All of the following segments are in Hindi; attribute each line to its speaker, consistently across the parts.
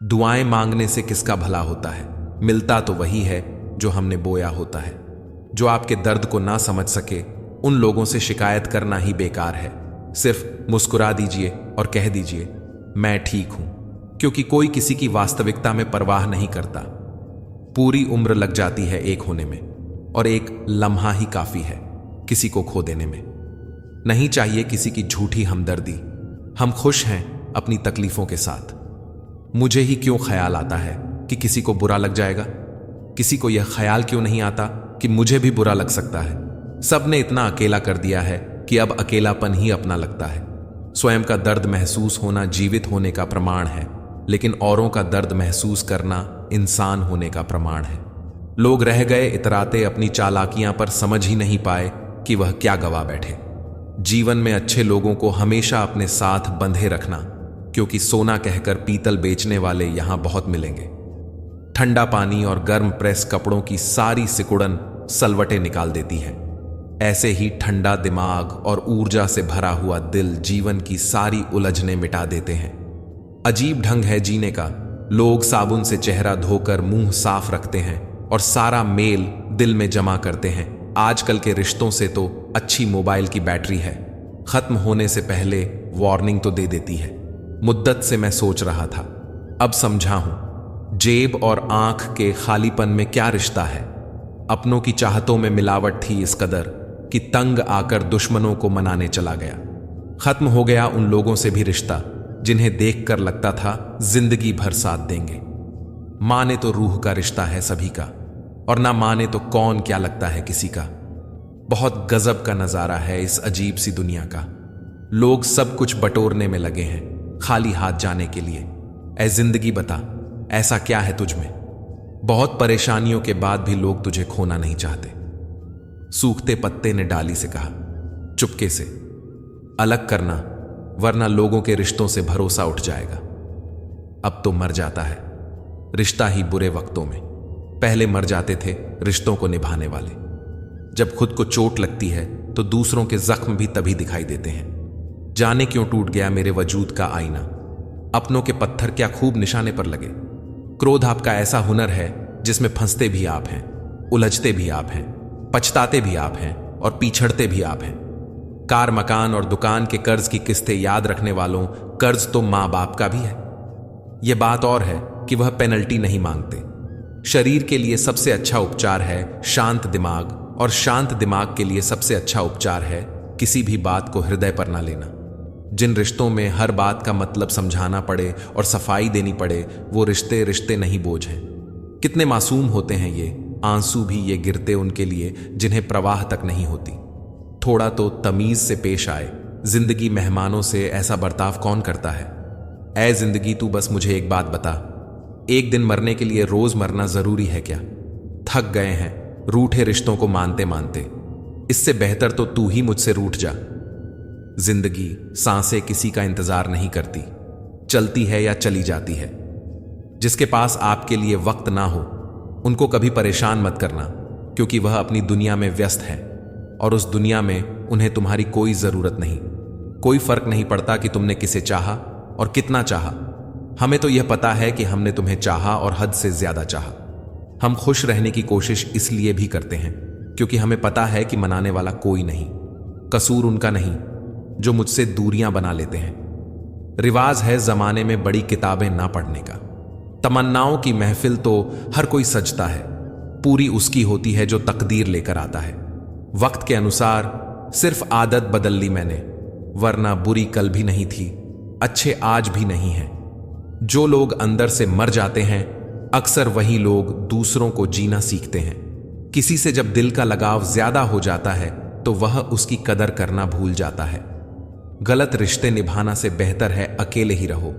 Speaker 1: दुआएं मांगने से किसका भला होता है? मिलता तो वही है जो हमने बोया होता है। जो आपके दर्द को ना समझ सके, उन लोगों से शिकायत करना ही बेकार है। सिर्फ मुस्कुरा दीजिए और कह दीजिए मैं ठीक हूं, क्योंकि कोई किसी की वास्तविकता में परवाह नहीं करता। पूरी उम्र लग जाती है एक होने में, और एक लम्हा ही काफी है किसी को खो देने में। नहीं चाहिए किसी की झूठी हमदर्दी। हम खुश हैं अपनी तकलीफों के साथ। मुझे ही क्यों ख्याल आता है कि किसी को बुरा लग जाएगा? किसी को यह ख्याल क्यों नहीं आता कि मुझे भी बुरा लग सकता है? सबने इतना अकेला कर दिया है कि अब अकेलापन ही अपना लगता है। स्वयं का दर्द महसूस होना जीवित होने का प्रमाण है, लेकिन औरों का दर्द महसूस करना इंसान होने का प्रमाण है। लोग रह गए इतराते अपनी चालाकियां पर, समझ ही नहीं पाए कि वह क्या गवा बैठे। जीवन में अच्छे लोगों को हमेशा अपने साथ बंधे रखना, क्योंकि सोना कहकर पीतल बेचने वाले यहां बहुत मिलेंगे। ठंडा पानी और गर्म प्रेस कपड़ों की सारी सिकुड़न सलवटें निकाल देती है। ऐसे ही ठंडा दिमाग और ऊर्जा से भरा हुआ दिल जीवन की सारी उलझनें मिटा देते हैं। अजीब ढंग है जीने का। लोग साबुन से चेहरा धोकर मुंह साफ रखते हैं और सारा मेल दिल में जमा करते हैं। आजकल के रिश्तों से तो अच्छी मोबाइल की बैटरी है, खत्म होने से पहले वार्निंग तो दे देती है। मुद्दत से मैं सोच रहा था, अब समझा हूं जेब और आंख के खालीपन में क्या रिश्ता है। अपनों की चाहतों में मिलावट थी इस कदर कि तंग आकर दुश्मनों को मनाने चला गया। खत्म हो गया उन लोगों से भी रिश्ता जिन्हें देखकर लगता था जिंदगी भर साथ देंगे। माने तो रूह का रिश्ता है सभी का, और ना माने तो कौन क्या लगता है किसी का। बहुत गजब का नजारा है इस अजीब सी दुनिया का। लोग सब कुछ बटोरने में लगे हैं खाली हाथ जाने के लिए। ऐ जिंदगी बता, ऐसा क्या है तुझ में? बहुत परेशानियों के बाद भी लोग तुझे खोना नहीं चाहते। सूखते पत्ते ने डाली से कहा, चुपके से अलग करना, वरना लोगों के रिश्तों से भरोसा उठ जाएगा। अब तो मर जाता है रिश्ता ही बुरे वक्तों में। पहले मर जाते थे रिश्तों को निभाने वाले। जब खुद को चोट लगती है तो दूसरों के जख्म भी तभी दिखाई देते हैं। जाने क्यों टूट गया मेरे वजूद का आईना। अपनों के पत्थर क्या खूब निशाने पर लगे। क्रोध आपका ऐसा हुनर है जिसमें फंसते भी आप हैं, उलझते भी आप हैं, पछताते भी आप हैं और पीछड़ते भी आप हैं। कार, मकान और दुकान के कर्ज की किस्तें याद रखने वालों, कर्ज तो मां बाप का भी है। यह बात और है कि वह पेनल्टी नहीं मांगते। शरीर के लिए सबसे अच्छा उपचार है शांत दिमाग, और शांत दिमाग के लिए सबसे अच्छा उपचार है किसी भी बात को हृदय पर ना लेना। जिन रिश्तों में हर बात का मतलब समझाना पड़े और सफाई देनी पड़े, वो रिश्ते रिश्ते नहीं बोझ हैं। कितने मासूम होते हैं ये, आंसू भी ये गिरते उनके लिए जिन्हें प्रवाह तक नहीं होती। थोड़ा तो तमीज से पेश आए। जिंदगी मेहमानों से ऐसा बर्ताव कौन करता है? ऐ जिंदगी, तू बस मुझे एक बात बता, एक दिन मरने के लिए रोज मरना जरूरी है क्या? थक गए हैं रूठे रिश्तों को मानते मानते। इससे बेहतर तो तू ही मुझसे रूठ जा। जिंदगी सांसें किसी का इंतजार नहीं करती, चलती है या चली जाती है। जिसके पास आपके लिए वक्त ना हो, उनको कभी परेशान मत करना, क्योंकि वह अपनी दुनिया में व्यस्त है और उस दुनिया में उन्हें तुम्हारी कोई जरूरत नहीं। कोई फर्क नहीं पड़ता कि तुमने किसे चाहा और कितना चाहा। हमें तो यह पता है कि हमने तुम्हें चाहा और हद से ज्यादा चाहा। हम खुश रहने की कोशिश इसलिए भी करते हैं क्योंकि हमें पता है कि मनाने वाला कोई नहीं। कसूर उनका नहीं जो मुझसे दूरियां बना लेते हैं। रिवाज है जमाने में बड़ी किताबें ना पढ़ने का। तमन्नाओं की महफिल तो हर कोई सजता है, पूरी उसकी होती है जो तकदीर लेकर आता है। वक्त के अनुसार सिर्फ आदत बदल ली मैंने, वरना बुरी कल भी नहीं थी, अच्छे आज भी नहीं है। जो लोग अंदर से मर जाते हैं, अक्सर वही लोग दूसरों को जीना सीखते हैं। किसी से जब दिल का लगाव ज्यादा हो जाता है तो वह उसकी कदर करना भूल जाता है। गलत रिश्ते निभाना से बेहतर है अकेले ही रहो।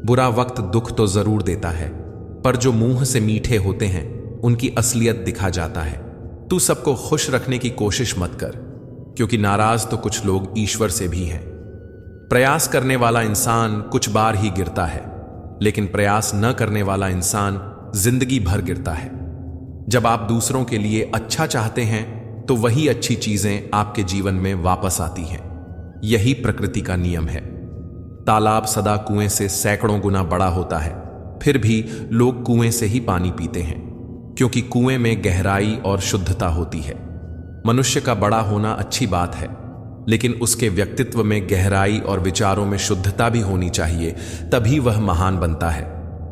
Speaker 1: बुरा वक्त दुख तो जरूर देता है, पर जो मुंह से मीठे होते हैं उनकी असलियत दिखा जाता है। तू सबको खुश रखने की कोशिश मत कर, क्योंकि नाराज तो कुछ लोग ईश्वर से भी हैं। प्रयास करने वाला इंसान कुछ बार ही गिरता है, लेकिन प्रयास न करने वाला इंसान जिंदगी भर गिरता है। जब आप दूसरों के लिए अच्छा चाहते हैं तो वही अच्छी चीजें आपके जीवन में वापस आती हैं। यही प्रकृति का नियम है। तालाब सदा कुएं से सैकड़ों गुना बड़ा होता है, फिर भी लोग कुएं से ही पानी पीते हैं, क्योंकि कुएं में गहराई और शुद्धता होती है। मनुष्य का बड़ा होना अच्छी बात है, लेकिन उसके व्यक्तित्व में गहराई और विचारों में शुद्धता भी होनी चाहिए, तभी वह महान बनता है।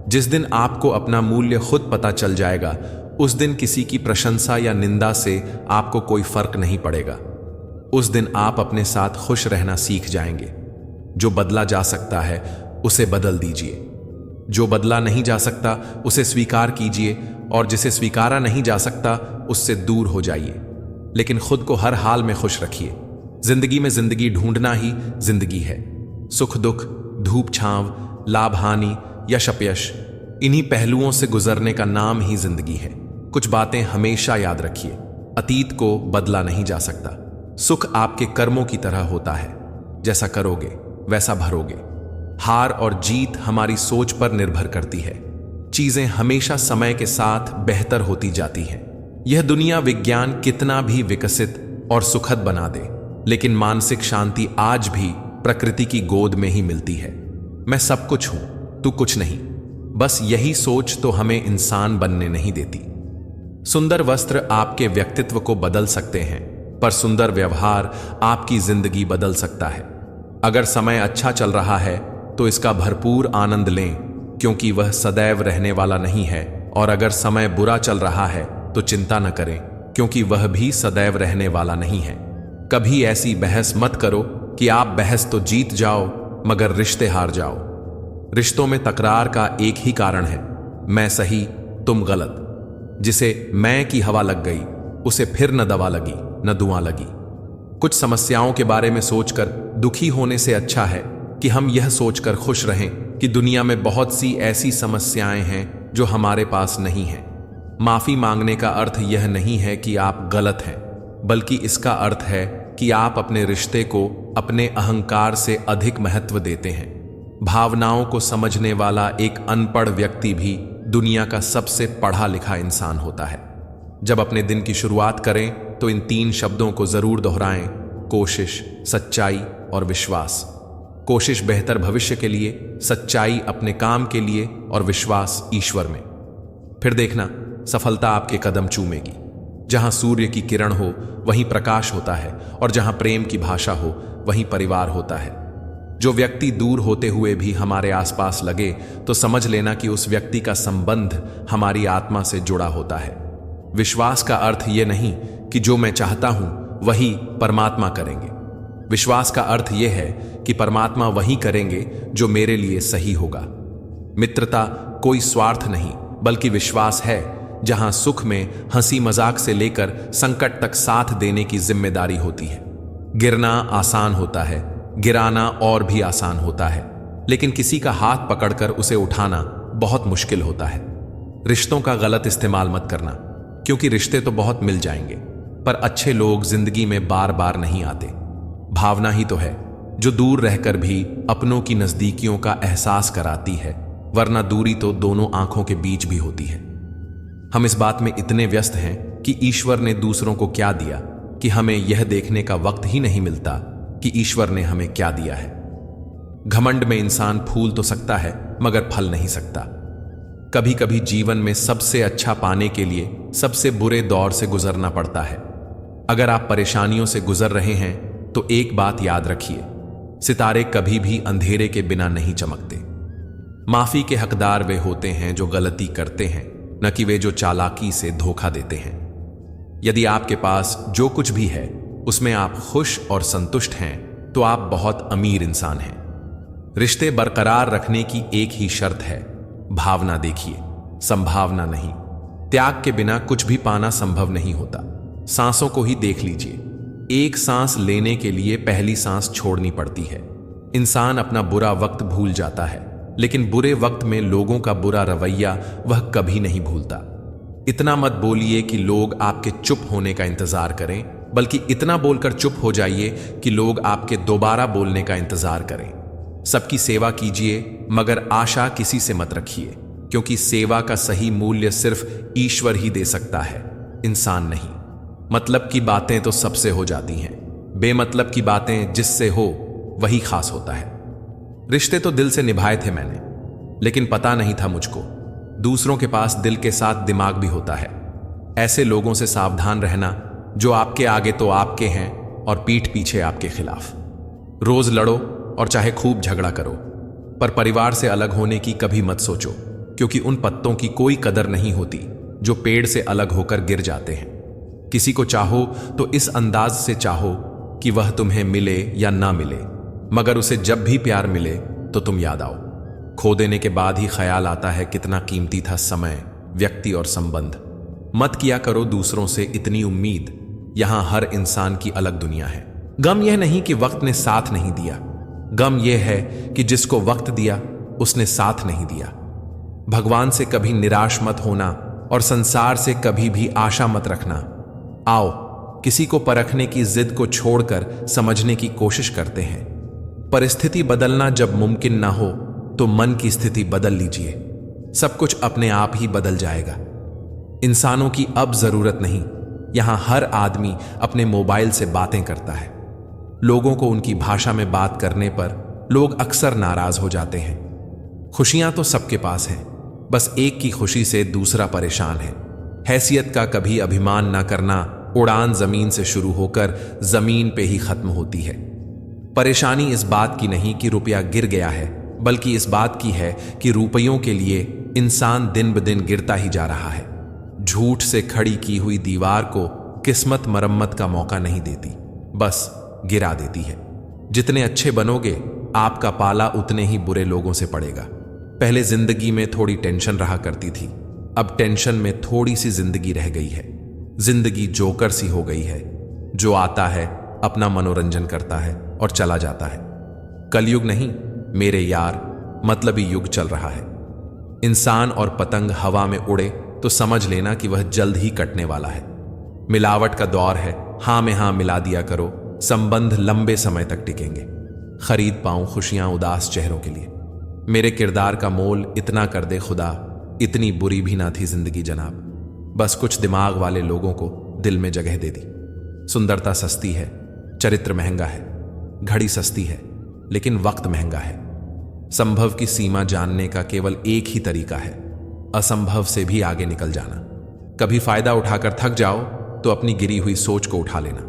Speaker 1: जिस दिन आपको अपना मूल्य खुद पता चल जाएगा, उस दिन किसी की प्रशंसा या निंदा से आपको कोई फर्क नहीं पड़ेगा। उस दिन आप अपने साथ खुश रहना सीख जाएंगे। जो बदला जा सकता है उसे बदल दीजिए, जो बदला नहीं जा सकता उसे स्वीकार कीजिए, और जिसे स्वीकारा नहीं जा सकता उससे दूर हो जाइए। लेकिन खुद को हर हाल में खुश रखिए। जिंदगी में जिंदगी ढूंढना ही जिंदगी है। सुख दुख, धूप छांव, लाभ हानि, यश अपयश, इन्हीं पहलुओं से गुजरने का नाम ही जिंदगी है। कुछ बातें हमेशा याद रखिए, अतीत को बदला नहीं जा सकता। सुख आपके कर्मों की तरह होता है, जैसा करोगे वैसा भरोगे। हार और जीत हमारी सोच पर निर्भर करती है। चीजें हमेशा समय के साथ बेहतर होती जाती हैं। यह दुनिया विज्ञान कितना भी विकसित और सुखद बना दे, लेकिन मानसिक शांति आज भी प्रकृति की गोद में ही मिलती है। मैं सब कुछ हूं, तू कुछ नहीं। बस यही सोच तो हमें इंसान बनने नहीं देती। सुंदर वस्त्र आपके व्यक्तित्व को बदल सकते हैं, पर सुंदर व्यवहार आपकी जिंदगी बदल सकता है। अगर समय अच्छा चल रहा है तो इसका भरपूर आनंद लें, क्योंकि वह सदैव रहने वाला नहीं है। और अगर समय बुरा चल रहा है तो चिंता न करें, क्योंकि वह भी सदैव रहने वाला नहीं है। कभी ऐसी बहस मत करो कि आप बहस तो जीत जाओ मगर रिश्ते हार जाओ। रिश्तों में तकरार का एक ही कारण है, मैं सही तुम गलत। जिसे मैं की हवा लग गई उसे फिर न दवा लगी न दुआ लगी। कुछ समस्याओं के बारे में सोचकर दुखी होने से अच्छा है कि हम यह सोचकर खुश रहें कि दुनिया में बहुत सी ऐसी समस्याएं हैं जो हमारे पास नहीं हैं। माफी मांगने का अर्थ यह नहीं है कि आप गलत हैं, बल्कि इसका अर्थ है कि आप अपने रिश्ते को अपने अहंकार से अधिक महत्व देते हैं। भावनाओं को समझने वाला एक अनपढ़ व्यक्ति भी दुनिया का सबसे पढ़ा लिखा इंसान होता है। जब अपने दिन की शुरुआत करें तो इन 3 शब्दों को जरूर दोहराएं: कोशिश, सच्चाई और विश्वास। कोशिश बेहतर भविष्य के लिए, सच्चाई अपने काम के लिए और विश्वास ईश्वर में। फिर देखना, सफलता आपके कदम चूमेगी। जहां सूर्य की किरण हो वहीं प्रकाश होता है, और जहां प्रेम की भाषा हो वहीं परिवार होता है। जो व्यक्ति दूर होते हुए भी हमारे आसपास लगे तो समझ लेना कि उस व्यक्ति का संबंध हमारी आत्मा से जुड़ा होता है। विश्वास का अर्थ यह नहीं कि जो मैं चाहता हूं वही परमात्मा करेंगे। विश्वास का अर्थ यह है कि परमात्मा वही करेंगे जो मेरे लिए सही होगा। मित्रता कोई स्वार्थ नहीं, बल्कि विश्वास है, जहां सुख में हंसी मजाक से लेकर संकट तक साथ देने की जिम्मेदारी होती है। गिरना आसान होता है, गिराना और भी आसान होता है, लेकिन किसी का हाथ पकड़कर उसे उठाना बहुत मुश्किल होता है। रिश्तों का गलत इस्तेमाल मत करना, क्योंकि रिश्ते तो बहुत मिल जाएंगे, पर अच्छे लोग जिंदगी में बार बार नहीं आते। भावना ही तो है जो दूर रहकर भी अपनों की नजदीकियों का एहसास कराती है, वरना दूरी तो दोनों आंखों के बीच भी होती है। हम इस बात में इतने व्यस्त हैं कि ईश्वर ने दूसरों को क्या दिया कि हमें यह देखने का वक्त ही नहीं मिलता कि ईश्वर ने हमें क्या दिया है। घमंड में इंसान फूल तो सकता है मगर फल नहीं सकता। कभी कभी जीवन में सबसे अच्छा पाने के लिए सबसे बुरे दौर से गुजरना पड़ता है। अगर आप परेशानियों से गुजर रहे हैं तो एक बात याद रखिए, सितारे कभी भी अंधेरे के बिना नहीं चमकते। माफी के हकदार वे होते हैं जो गलती करते हैं, न कि वे जो चालाकी से धोखा देते हैं। यदि आपके पास जो कुछ भी है उसमें आप खुश और संतुष्ट हैं तो आप बहुत अमीर इंसान हैं। रिश्ते बरकरार रखने की एक ही शर्त है, भावना देखिए, संभावना नहीं। त्याग के बिना कुछ भी पाना संभव नहीं होता। सांसों को ही देख लीजिए, एक सांस लेने के लिए पहली सांस छोड़नी पड़ती है। इंसान अपना बुरा वक्त भूल जाता है, लेकिन बुरे वक्त में लोगों का बुरा रवैया वह कभी नहीं भूलता। इतना मत बोलिए कि लोग आपके चुप होने का इंतजार करें, बल्कि इतना बोलकर चुप हो जाइए कि लोग आपके दोबारा बोलने का इंतजार करें। सबकी सेवा कीजिए मगर आशा किसी से मत रखिए, क्योंकि सेवा का सही मूल्य सिर्फ ईश्वर ही दे सकता है, इंसान नहीं। मतलब की बातें तो सबसे हो जाती हैं, बेमतलब की बातें जिससे हो वही खास होता है। रिश्ते तो दिल से निभाए थे मैंने, लेकिन पता नहीं था मुझको, दूसरों के पास दिल के साथ दिमाग भी होता है। ऐसे लोगों से सावधान रहना जो आपके आगे तो आपके हैं और पीठ पीछे आपके खिलाफ। रोज लड़ो और चाहे खूब झगड़ा करो, पर परिवार से अलग होने की कभी मत सोचो, क्योंकि उन पत्तों की कोई कदर नहीं होती जो पेड़ से अलग होकर गिर जाते हैं। किसी को चाहो तो इस अंदाज से चाहो कि वह तुम्हें मिले या ना मिले, मगर उसे जब भी प्यार मिले तो तुम याद आओ। खो देने के बाद ही ख्याल आता है कितना कीमती था समय, व्यक्ति और संबंध। मत किया करो दूसरों से इतनी उम्मीद, यहां हर इंसान की अलग दुनिया है। गम यह नहीं कि वक्त ने साथ नहीं दिया, गम यह है कि जिसको वक्त दिया उसने साथ नहीं दिया। भगवान से कभी निराश मत होना और संसार से कभी भी आशा मत रखना। आओ किसी को परखने की जिद को छोड़कर समझने की कोशिश करते हैं। परिस्थिति बदलना जब मुमकिन ना हो तो मन की स्थिति बदल लीजिए, सब कुछ अपने आप ही बदल जाएगा। इंसानों की अब जरूरत नहीं, यहां हर आदमी अपने मोबाइल से बातें करता है। लोगों को उनकी भाषा में बात करने पर लोग अक्सर नाराज हो जाते हैं। खुशियां तो सबके पास हैं, बस एक की खुशी से दूसरा परेशान है। हैसियत का कभी अभिमान ना करना, उड़ान जमीन से शुरू होकर जमीन पे ही खत्म होती है। परेशानी इस बात की नहीं कि रुपया गिर गया है, बल्कि इस बात की है कि रुपयों के लिए इंसान दिन ब दिन गिरता ही जा रहा है। झूठ से खड़ी की हुई दीवार को किस्मत मरम्मत का मौका नहीं देती, बस गिरा देती है। जितने अच्छे बनोगे आपका पाला उतने ही बुरे लोगों से पड़ेगा। पहले जिंदगी में थोड़ी टेंशन रहा करती थी, अब टेंशन में थोड़ी सी जिंदगी रह गई है। जिंदगी जोकर सी हो गई है, जो आता है अपना मनोरंजन करता है और चला जाता है। कलयुग नहीं मेरे यार, मतलबी युग चल रहा है। इंसान और पतंग हवा में उड़े तो समझ लेना कि वह जल्द ही कटने वाला है। मिलावट का दौर है, हां में हां मिला दिया करो, संबंध लंबे समय तक टिकेंगे। खरीद पाऊं खुशियां उदास चेहरों के लिए। मेरे किरदार का मोल इतना कर दे खुदा, इतनी बुरी भी ना थी जिंदगी जनाब। बस कुछ दिमाग वाले लोगों को दिल में जगह दे दी। सुंदरता सस्ती है, चरित्र महंगा है, घड़ी सस्ती है, लेकिन वक्त महंगा है। संभव की सीमा जानने का केवल एक ही तरीका है, असंभव से भी आगे निकल जाना। कभी फायदा उठाकर थक जाओ तो अपनी गिरी हुई सोच को उठा लेना।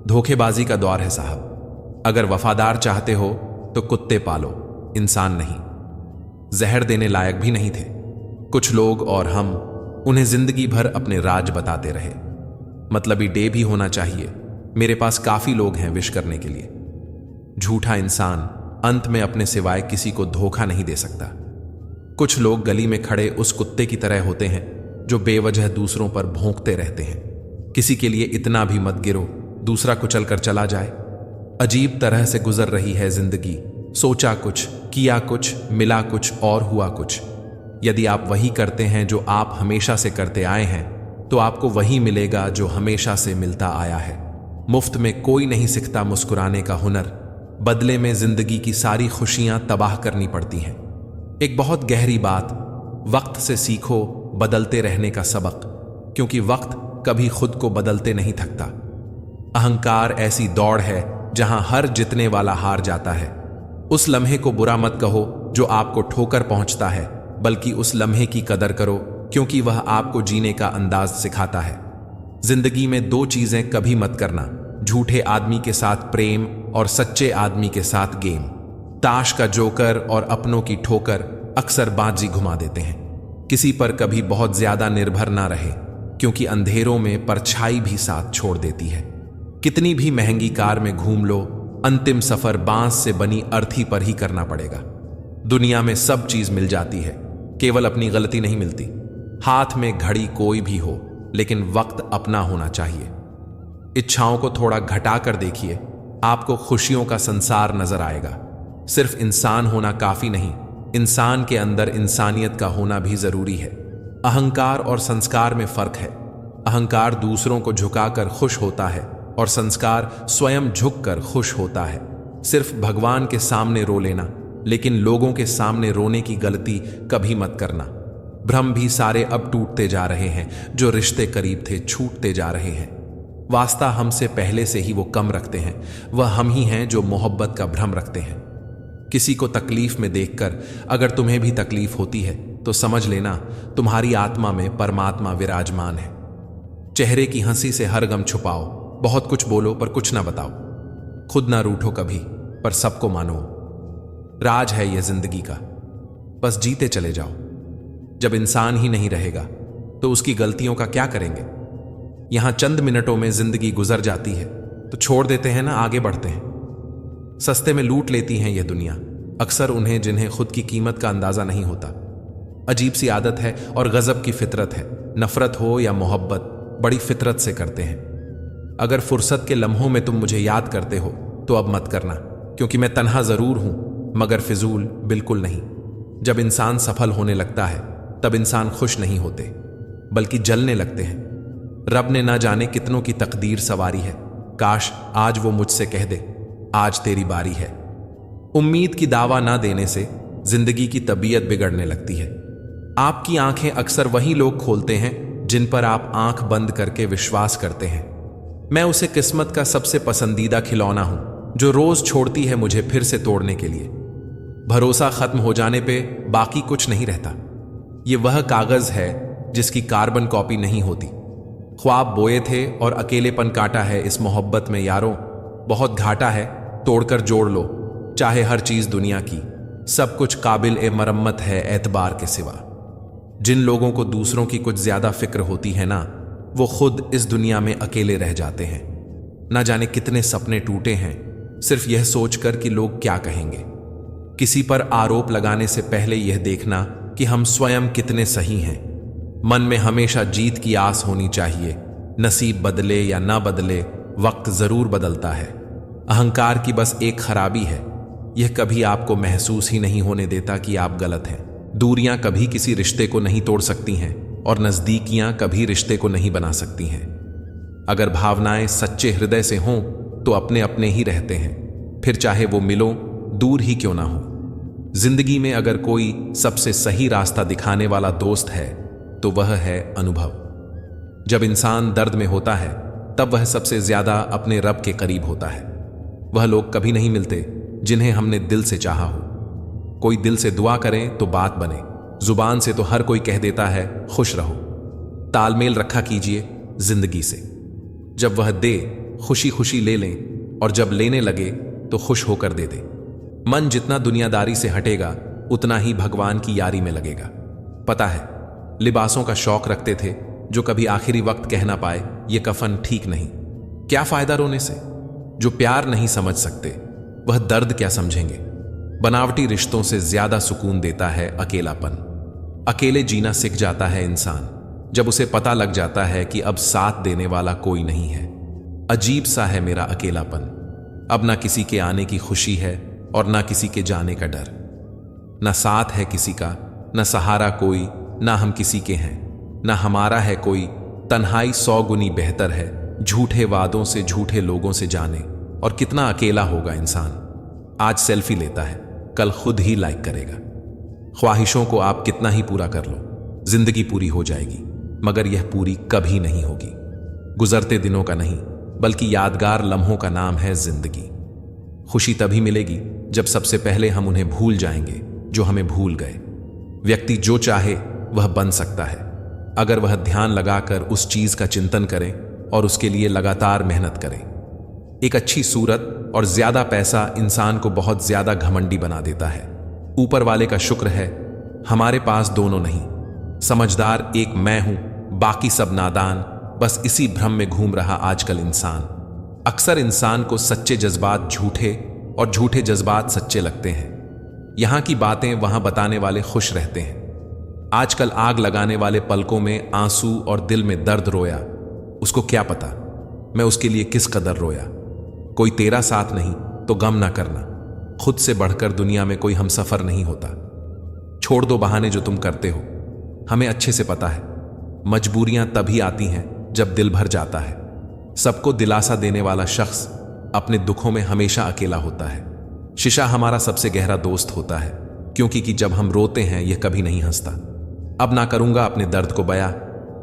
Speaker 1: धोखेबाजी का दौर है साहब। अगर वफादार चाहते हो तो कुत्ते पालो, इंसान नहीं। जहर देने लायक भी नहीं थे कुछ लोग और हम उन्हें जिंदगी भर अपने राज बताते रहे। मतलबी डे भी होना चाहिए। मेरे पास काफी लोग हैं विश करने के लिए। झूठा इंसान अंत में अपने सिवाय किसी को धोखा नहीं दे सकता। कुछ लोग गली में खड़े उस कुत्ते की तरह होते हैं जो बेवजह दूसरों पर भौंकते रहते हैं। किसी के लिए इतना भी मत गिरो दूसरा कुचल कर चला जाए। अजीब तरह से गुजर रही है जिंदगी। सोचा कुछ, किया कुछ, मिला कुछ और हुआ कुछ। यदि आप वही करते हैं जो आप हमेशा से करते आए हैं तो आपको वही मिलेगा जो हमेशा से मिलता आया है। मुफ्त में कोई नहीं सीखता मुस्कुराने का हुनर, बदले में जिंदगी की सारी खुशियां तबाह करनी पड़ती हैं। एक बहुत गहरी बात, वक्त से सीखो बदलते रहने का सबक, क्योंकि वक्त कभी खुद को बदलते नहीं थकता। अहंकार ऐसी दौड़ है जहां हर जीतने वाला हार जाता है। उस लम्हे को बुरा मत कहो जो आपको ठोकर पहुंचता है, बल्कि उस लम्हे की कदर करो क्योंकि वह आपको जीने का अंदाज सिखाता है। जिंदगी में दो चीजें कभी मत करना, झूठे आदमी के साथ प्रेम और सच्चे आदमी के साथ गेम। ताश का जोकर और अपनों की ठोकर अक्सर बाजी घुमा देते हैं। किसी पर कभी बहुत ज्यादा निर्भर ना रहे, क्योंकि अंधेरों में परछाई भी साथ छोड़ देती है। कितनी भी महंगी कार में घूम लो, अंतिम सफर बांस से बनी अर्थी पर ही करना पड़ेगा। दुनिया में सब चीज मिल जाती है, केवल अपनी गलती नहीं मिलती। हाथ में घड़ी कोई भी हो, लेकिन वक्त अपना होना चाहिए। इच्छाओं को थोड़ा घटा कर देखिए, आपको खुशियों का संसार नजर आएगा। सिर्फ इंसान होना काफी नहीं, इंसान के अंदर इंसानियत का होना भी जरूरी है। अहंकार और संस्कार में फर्क है। अहंकार दूसरों को झुकाकर खुश होता है और संस्कार स्वयं झुककर खुश होता है। सिर्फ भगवान के सामने रो लेना, लेकिन लोगों के सामने रोने की गलती कभी मत करना। भ्रम भी सारे अब टूटते जा रहे हैं, जो रिश्ते करीब थे छूटते जा रहे हैं। वास्ता हमसे पहले से ही वो कम रखते हैं, वह हम ही हैं जो मोहब्बत का भ्रम रखते हैं। किसी को तकलीफ में देखकर अगर तुम्हें भी तकलीफ होती है तो समझ लेना तुम्हारी आत्मा में परमात्मा विराजमान है। चेहरे की हंसी से हर गम छुपाओ, बहुत कुछ बोलो पर कुछ ना बताओ, खुद ना रूठो कभी पर सबको मानो। राज है यह जिंदगी का, बस जीते चले जाओ। जब इंसान ही नहीं रहेगा तो उसकी गलतियों का क्या करेंगे। यहां चंद मिनटों में जिंदगी गुजर जाती है तो छोड़ देते हैं ना, आगे बढ़ते हैं। सस्ते में लूट लेती है यह दुनिया अक्सर उन्हें जिन्हें खुद की कीमत का अंदाजा नहीं होता। अजीब सी आदत है और गजब की फितरत है, नफरत हो या मोहब्बत बड़ी फितरत से करते हैं। अगर फुर्सत के लम्हों में तुम मुझे याद करते हो तो अब मत करना, क्योंकि मैं तन्हा जरूर हूं मगर फिजूल बिल्कुल नहीं। जब इंसान सफल होने लगता है तब इंसान खुश नहीं होते बल्कि जलने लगते हैं। रब ने ना जाने कितनों की तकदीर सवारी है, काश आज वो मुझसे कह दे आज तेरी बारी है। उम्मीद की दावा ना देने से जिंदगी की तबीयत बिगड़ने लगती है। आपकी आंखें अक्सर वही लोग खोलते हैं जिन पर आप आंख बंद करके विश्वास करते हैं। मैं उसे किस्मत का सबसे पसंदीदा खिलौना हूं जो रोज छोड़ती है मुझे फिर से तोड़ने के लिए। भरोसा खत्म हो जाने पे बाकी कुछ नहीं रहता। ये वह कागज है जिसकी कार्बन कॉपी नहीं होती। ख्वाब बोए थे और अकेलेपन काटा है इस मोहब्बत में यारों। बहुत घाटा है, तोड़कर जोड़ लो चाहे हर चीज दुनिया की। सब कुछ काबिल ए मरम्मत है एतबार के सिवा। जिन लोगों को दूसरों की कुछ ज्यादा फिक्र होती है ना, वो खुद इस दुनिया में अकेले रह जाते हैं। ना जाने कितने सपने टूटे हैं सिर्फ यह सोचकर कि लोग क्या कहेंगे। किसी पर आरोप लगाने से पहले यह देखना कि हम स्वयं कितने सही हैं। मन में हमेशा जीत की आस होनी चाहिए। नसीब बदले या ना बदले, वक्त जरूर बदलता है। अहंकार की बस एक खराबी है, यह कभी आपको महसूस ही नहीं होने देता कि आप गलत हैं। दूरियां कभी किसी रिश्ते को नहीं तोड़ सकती हैं और नजदीकियां कभी रिश्ते को नहीं बना सकती हैं। अगर भावनाएं सच्चे हृदय से हों तो अपने अपने ही रहते हैं, फिर चाहे वो मिलो दूर ही क्यों ना हो। जिंदगी में अगर कोई सबसे सही रास्ता दिखाने वाला दोस्त है तो वह है अनुभव। जब इंसान दर्द में होता है तब वह सबसे ज्यादा अपने रब के करीब होता है। वह लोग कभी नहीं मिलते जिन्हें हमने दिल से चाहा हो। कोई दिल से दुआ करें तो बात बने, जुबान से तो हर कोई कह देता है खुश रहो। तालमेल रखा कीजिए जिंदगी से। जब वह दे खुशी खुशी ले लें और जब लेने लगे तो खुश होकर दे दे। मन जितना दुनियादारी से हटेगा उतना ही भगवान की यारी में लगेगा। पता है, लिबासों का शौक रखते थे जो कभी आखिरी वक्त कह ना पाए ये कफन ठीक नहीं। क्या फायदा रोने से। जो प्यार नहीं समझ सकते वह दर्द क्या समझेंगे। बनावटी रिश्तों से ज्यादा सुकून देता है अकेलापन। अकेले जीना सीख जाता है इंसान जब उसे पता लग जाता है कि अब साथ देने वाला कोई नहीं है। अजीब सा है मेरा अकेलापन। अब ना किसी के आने की खुशी है और ना किसी के जाने का डर। ना साथ है किसी का, ना सहारा कोई, ना हम किसी के हैं, ना हमारा है कोई। तन्हाई 100 गुनी बेहतर है झूठे वादों से, झूठे लोगों से जाने। और कितना अकेला होगा इंसान। आज सेल्फी लेता है, कल खुद ही लाइक करेगा। ख्वाहिशों को आप कितना ही पूरा कर लो, जिंदगी पूरी हो जाएगी मगर यह पूरी कभी नहीं होगी। गुजरते दिनों का नहीं बल्कि यादगार लम्हों का नाम है जिंदगी। खुशी तभी मिलेगी जब सबसे पहले हम उन्हें भूल जाएंगे जो हमें भूल गए। व्यक्ति जो चाहे वह बन सकता है अगर वह ध्यान लगाकर उस चीज का चिंतन करे और उसके लिए लगातार मेहनत करे। एक अच्छी सूरत और ज्यादा पैसा इंसान को बहुत ज्यादा घमंडी बना देता है। ऊपर वाले का शुक्र है हमारे पास दोनों नहीं। समझदार एक मैं हूं, बाकी सब नादान। बस इसी भ्रम में घूम रहा आजकल इंसान। अक्सर इंसान को सच्चे जज्बात झूठे और झूठे जज्बात सच्चे लगते हैं। यहां की बातें वहां बताने वाले खुश रहते हैं। आजकल आग लगाने वाले पलकों में आंसू और दिल में दर्द रोया। उसको क्या पता मैं उसके लिए किस कदर रोया। कोई तेरा साथ नहीं तो गम ना करना। खुद से बढ़कर दुनिया में कोई हमसफर नहीं होता। छोड़ दो बहाने जो तुम करते हो। हमें अच्छे से पता है मजबूरियां तभी आती हैं जब दिल भर जाता है। सबको दिलासा देने वाला शख्स अपने दुखों में हमेशा अकेला होता है। शीशा हमारा सबसे गहरा दोस्त होता है क्योंकि जब हम रोते हैं यह कभी नहीं हंसता। अब ना करूंगा अपने दर्द को बयां।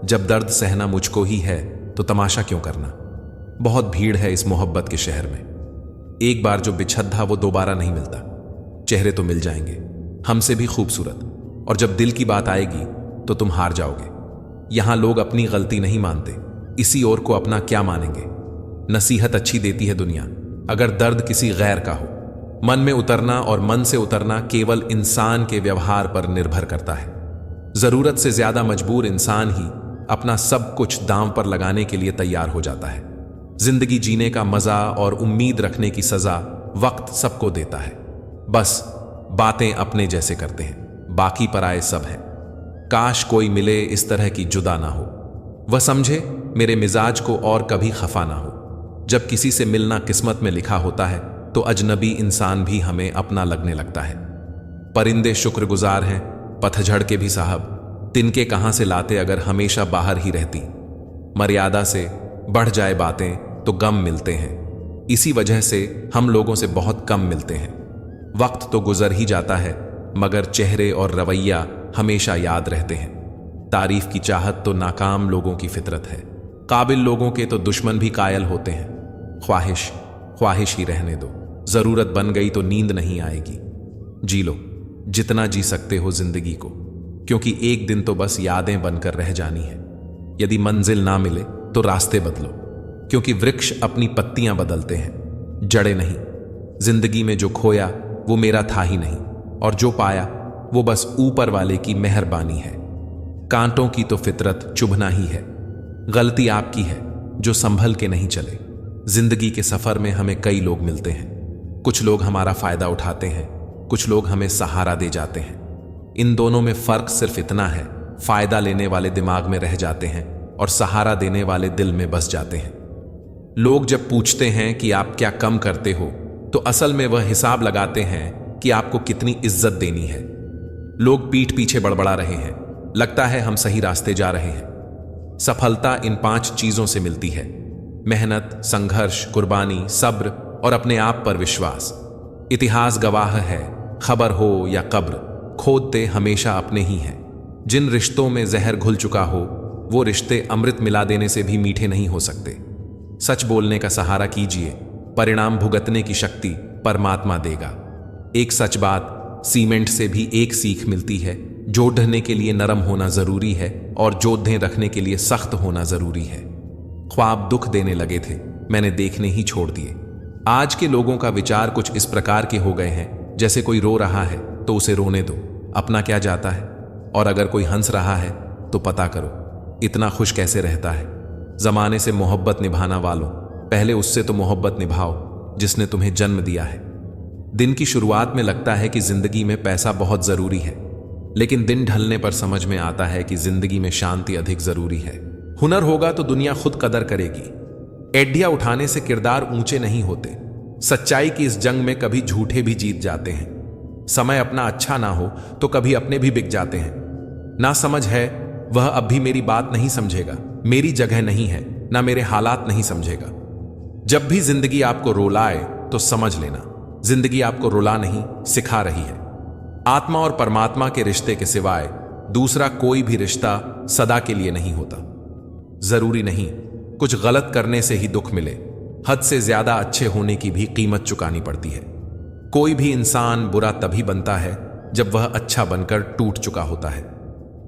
Speaker 1: जब दर्द सहना मुझको ही है तो तमाशा क्यों करना। बहुत भीड़ है इस मोहब्बत के शहर में। एक बार जो बिछद्दा वो दोबारा नहीं मिलता। चेहरे तो मिल जाएंगे, हमसे भी खूबसूरत, और जब दिल की बात आएगी तो तुम हार जाओगे। यहां लोग अपनी गलती नहीं मानते, इसी और को अपना क्या मानेंगे। नसीहत अच्छी देती है दुनिया, अगर दर्द किसी गैर का हो। मन में उतरना और मन से उतरना केवल इंसान के व्यवहार पर निर्भर करता है। जरूरत से ज्यादा मजबूर इंसान ही अपना सब कुछ दांव पर लगाने के लिए तैयार हो जाता है। जिंदगी जीने का मजा और उम्मीद रखने की सजा वक्त सबको देता है, बस बातें अपने जैसे करते हैं, बाकी पराये सब हैं। काश कोई मिले इस तरह की जुदा ना हो, वह समझे मेरे मिजाज को और कभी खफा ना हो। जब किसी से मिलना किस्मत में लिखा होता है तो अजनबी इंसान भी हमें अपना लगने लगता है। परिंदे शुक्रगुजार हैं, पतझड़ के भी साहब, तिनके कहां से लाते अगर हमेशा बाहर ही रहती। मर्यादा से बढ़ जाए बातें तो गम मिलते हैं, इसी वजह से हम लोगों से बहुत कम मिलते हैं। वक्त तो गुजर ही जाता है, मगर चेहरे और रवैया हमेशा याद रहते हैं। तारीफ की चाहत तो नाकाम लोगों की फितरत है, काबिल लोगों के तो दुश्मन भी कायल होते हैं। ख्वाहिश ख्वाहिश ही रहने दो, जरूरत बन गई तो नींद नहीं आएगी। जी लो जितना जी सकते हो जिंदगी को, क्योंकि एक दिन तो बस यादें बनकर रह जानी है। यदि मंजिल ना मिले तो रास्ते बदलो, क्योंकि वृक्ष अपनी पत्तियां बदलते हैं, जड़ें नहीं। जिंदगी में जो खोया वो मेरा था ही नहीं, और जो पाया वो बस ऊपर वाले की मेहरबानी है। कांटों की तो फितरत चुभना ही है, गलती आपकी है जो संभल के नहीं चले। जिंदगी के सफर में हमें कई लोग मिलते हैं, कुछ लोग हमारा फायदा उठाते हैं, कुछ लोग हमें सहारा दे जाते हैं। इन दोनों में फर्क सिर्फ इतना है, फायदा लेने वाले दिमाग में रह जाते हैं और सहारा देने वाले दिल में बस जाते हैं। लोग जब पूछते हैं कि आप क्या कम करते हो, तो असल में वह हिसाब लगाते हैं कि आपको कितनी इज्जत देनी है। लोग पीठ पीछे बड़बड़ा रहे हैं, लगता है हम सही रास्ते जा रहे हैं। सफलता इन 5 चीजों से मिलती है: मेहनत, संघर्ष, कुर्बानी, सब्र और अपने आप पर विश्वास। इतिहास गवाह है, खबर हो या कब्र, खोदते हमेशा अपने ही हैं। जिन रिश्तों में जहर घुल चुका हो, वो रिश्ते अमृत मिला देने से भी मीठे नहीं हो सकते। सच बोलने का सहारा कीजिए, परिणाम भुगतने की शक्ति परमात्मा देगा। एक सच बात, सीमेंट से भी एक सीख मिलती है, जोड़ने के लिए नरम होना जरूरी है और जोधे रखने के लिए सख्त होना जरूरी है। ख्वाब दुख देने लगे थे, मैंने देखने ही छोड़ दिए। आज के लोगों का विचार कुछ इस प्रकार के हो गए हैं, जैसे कोई रो रहा है तो उसे रोने दो, अपना क्या जाता है। और अगर कोई हंस रहा है तो पता करो इतना खुश कैसे रहता है। जमाने से मोहब्बत निभाना वालों, पहले उससे तो मोहब्बत निभाओ जिसने तुम्हें जन्म दिया है। दिन की शुरुआत में लगता है कि जिंदगी में पैसा बहुत जरूरी है, लेकिन दिन ढलने पर समझ में आता है कि जिंदगी में शांति अधिक जरूरी है। हुनर होगा तो दुनिया खुद कदर करेगी। एड्डिया उठाने से किरदार ऊंचे नहीं होते। सच्चाई की इस जंग में कभी झूठे भी जीत जाते हैं। समय अपना अच्छा ना हो तो कभी अपने भी बिक जाते हैं। ना समझ है वह अब भी मेरी बात नहीं समझेगा, मेरी जगह नहीं है, ना मेरे हालात नहीं समझेगा। जब भी जिंदगी आपको रुलाए तो समझ लेना, जिंदगी आपको रुला नहीं सिखा रही है। आत्मा और परमात्मा के रिश्ते के सिवाय दूसरा कोई भी रिश्ता सदा के लिए नहीं होता। जरूरी नहीं कुछ गलत करने से ही दुख मिले, हद से ज्यादा अच्छे होने की भी कीमत चुकानी पड़ती है। कोई भी इंसान बुरा तभी बनता है जब वह अच्छा बनकर टूट चुका होता है।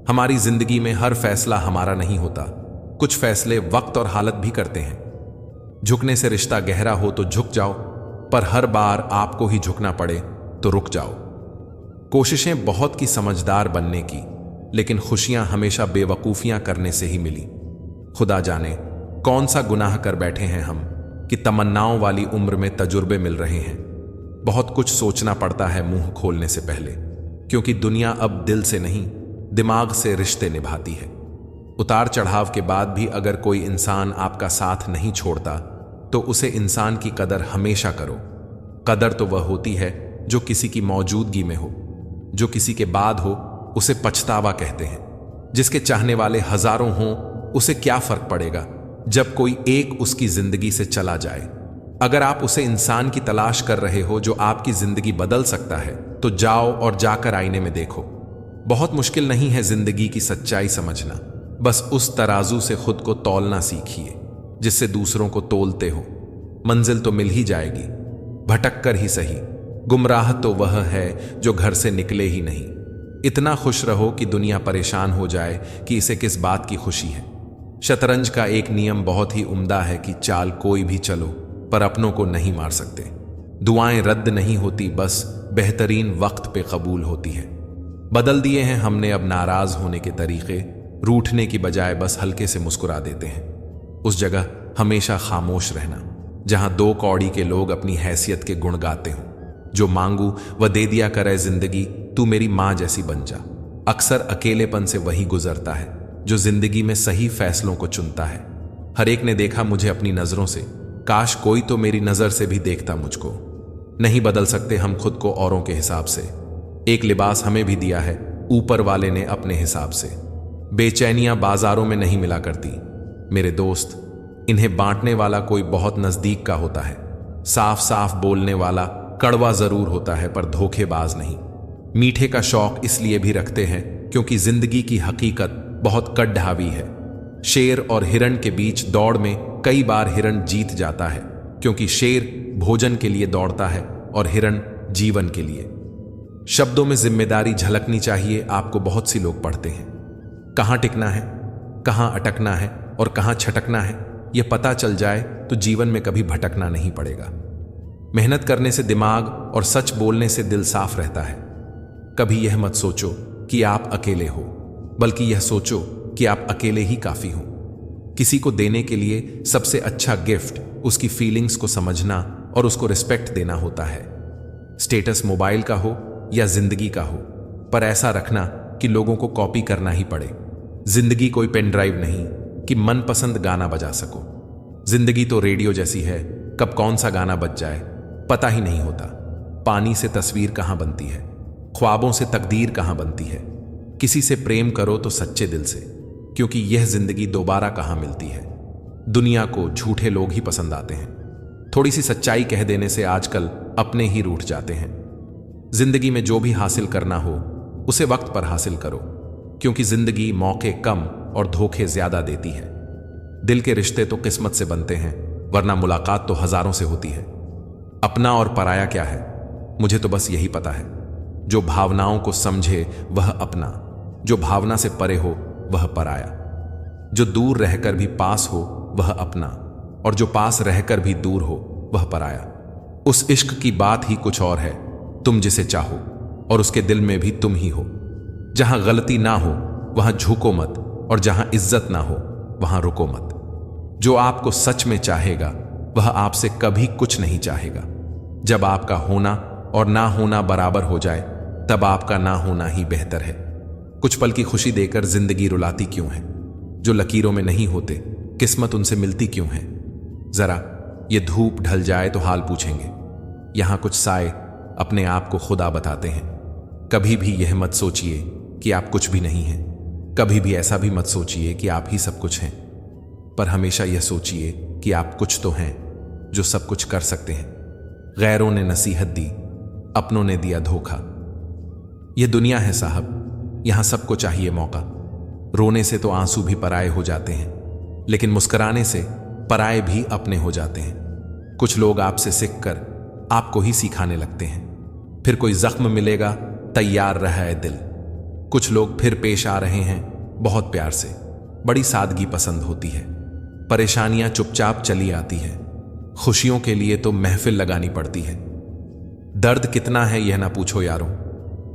Speaker 1: हमारी जिंदगी में हर फैसला हमारा नहीं होता, कुछ फैसले वक्त और हालत भी करते हैं। झुकने से रिश्ता गहरा हो तो झुक जाओ, पर हर बार आपको ही झुकना पड़े तो रुक जाओ। कोशिशें बहुत की समझदार बनने की, लेकिन खुशियां हमेशा बेवकूफियां करने से ही मिली। खुदा जाने कौन सा गुनाह कर बैठे हैं हम कि तमन्नाओं वाली उम्र में तजुर्बे मिल रहे हैं। बहुत कुछ सोचना पड़ता है मुंह खोलने से पहले, क्योंकि दुनिया अब दिल से नहीं दिमाग से रिश्ते निभाती है। उतार चढ़ाव के बाद भी अगर कोई इंसान आपका साथ नहीं छोड़ता तो उसे इंसान की कदर हमेशा करो। कदर तो वह होती है जो किसी की मौजूदगी में हो, जो किसी के बाद हो उसे पछतावा कहते हैं। जिसके चाहने वाले हजारों हों उसे क्या फर्क पड़ेगा जब कोई एक उसकी जिंदगी से चला जाए। अगर आप उसे इंसान की तलाश कर रहे हो जो आपकी जिंदगी बदल सकता है, तो जाओ और जाकर आईने में देखो। बहुत मुश्किल नहीं है जिंदगी की सच्चाई समझना, बस उस तराजू से खुद को तौलना सीखिए जिससे दूसरों को तोलते हो। मंजिल तो मिल ही जाएगी, भटक कर ही सही, गुमराह तो वह है जो घर से निकले ही नहीं। इतना खुश रहो कि दुनिया परेशान हो जाए कि इसे किस बात की खुशी है। शतरंज का एक नियम बहुत ही उम्दा है कि चाल कोई भी चलो पर अपनों को नहीं मार सकते। दुआएं रद्द नहीं होती, बस बेहतरीन वक्त पे कबूल होती है। बदल दिए हैं हमने अब नाराज होने के तरीके, रूठने की बजाय बस हल्के से मुस्कुरा देते हैं। उस जगह हमेशा खामोश रहना जहां दो कौड़ी के लोग अपनी हैसियत के गुण गाते हों। जो मांगू वह दे दिया करे जिंदगी, तू मेरी मां जैसी बन जा। अक्सर अकेलेपन से वही गुजरता है जो जिंदगी में सही फैसलों को चुनता है। हर एक ने देखा मुझे अपनी नजरों से, काश कोई तो मेरी नजर से भी देखता मुझको। नहीं बदल सकते हम खुद को औरों के हिसाब से। एक लिबास हमें भी दिया है ऊपर वाले ने अपने हिसाब से। बेचैनियां बाजारों में नहीं मिला करती मेरे दोस्त, इन्हें बांटने वाला कोई बहुत नजदीक का होता है। साफ साफ बोलने वाला कड़वा जरूर होता है पर धोखेबाज नहीं। मीठे का शौक इसलिए भी रखते हैं क्योंकि जिंदगी की हकीकत बहुत कड़ढावी है। शेर और हिरण के बीच दौड़ में कई बार हिरण जीत जाता है क्योंकि शेर भोजन के लिए दौड़ता है और हिरण जीवन के लिए। शब्दों में जिम्मेदारी झलकनी चाहिए आपको। बहुत सी लोग पढ़ते हैं कहां टिकना है, कहां अटकना है और कहां छटकना है। यह पता चल जाए तो जीवन में कभी भटकना नहीं पड़ेगा। मेहनत करने से दिमाग और सच बोलने से दिल साफ रहता है। कभी यह मत सोचो कि आप अकेले हो, बल्कि यह सोचो कि आप अकेले ही काफी हो। किसी को देने के लिए सबसे अच्छा गिफ्ट उसकी फीलिंग्स को समझना और उसको रिस्पेक्ट देना होता है। स्टेटस मोबाइल का हो या जिंदगी का हो, पर ऐसा रखना कि लोगों को कॉपी करना ही पड़े। जिंदगी कोई पेन ड्राइव नहीं कि मनपसंद गाना बजा सको। जिंदगी तो रेडियो जैसी है, कब कौन सा गाना बज जाए पता ही नहीं होता। पानी से तस्वीर कहां बनती है, ख्वाबों से तकदीर कहां बनती है। किसी से प्रेम करो तो सच्चे दिल से, क्योंकि यह जिंदगी दोबारा कहां मिलती है। दुनिया को झूठे लोग ही पसंद आते हैं। थोड़ी सी सच्चाई कह देने से आजकल अपने ही रूठ जाते हैं। जिंदगी में जो भी हासिल करना हो उसे वक्त पर हासिल करो, क्योंकि जिंदगी मौके कम और धोखे ज्यादा देती है। दिल के रिश्ते तो किस्मत से बनते हैं, वरना मुलाकात तो हजारों से होती है। अपना और पराया क्या है, मुझे तो बस यही पता है। जो भावनाओं को समझे वह अपना, जो भावना से परे हो वह पराया। जो दूर रहकर भी पास हो वह अपना, और जो पास रहकर भी दूर हो वह पराया। उस इश्क की बात ही कुछ और है, तुम जिसे चाहो और उसके दिल में भी तुम ही हो। जहां गलती ना हो वहां झुको मत, और जहां इज्जत ना हो वहां रुको मत। जो आपको सच में चाहेगा वह आपसे कभी कुछ नहीं चाहेगा। जब आपका होना और ना होना बराबर हो जाए तब आपका ना होना ही बेहतर है। कुछ पल की खुशी देकर जिंदगी रुलाती क्यों है? जो लकीरों में नहीं होते किस्मत उनसे मिलती क्यों है? जरा ये धूप ढल जाए तो हाल पूछेंगे। यहां कुछ साए अपने आप को खुदा बताते हैं। कभी भी यह मत सोचिए कि आप कुछ भी नहीं हैं। कभी भी ऐसा भी मत सोचिए कि आप ही सब कुछ हैं। पर हमेशा यह सोचिए कि आप कुछ तो हैं जो सब कुछ कर सकते हैं। गैरों ने नसीहत दी, अपनों ने दिया धोखा। यह दुनिया है साहब, यहां सबको चाहिए मौका। रोने से तो आंसू भी पराये हो जाते हैं, लेकिन मुस्कुराने से पराये भी अपने हो जाते हैं। कुछ लोग आपसे सीखकर आपको ही सिखाने लगते हैं। फिर कोई जख्म मिलेगा, तैयार रहा है दिल। कुछ लोग फिर पेश आ रहे हैं बहुत प्यार से। बड़ी सादगी पसंद होती है। परेशानियां चुपचाप चली आती है। खुशियों के लिए तो महफिल लगानी पड़ती है। दर्द कितना है यह ना पूछो यारों,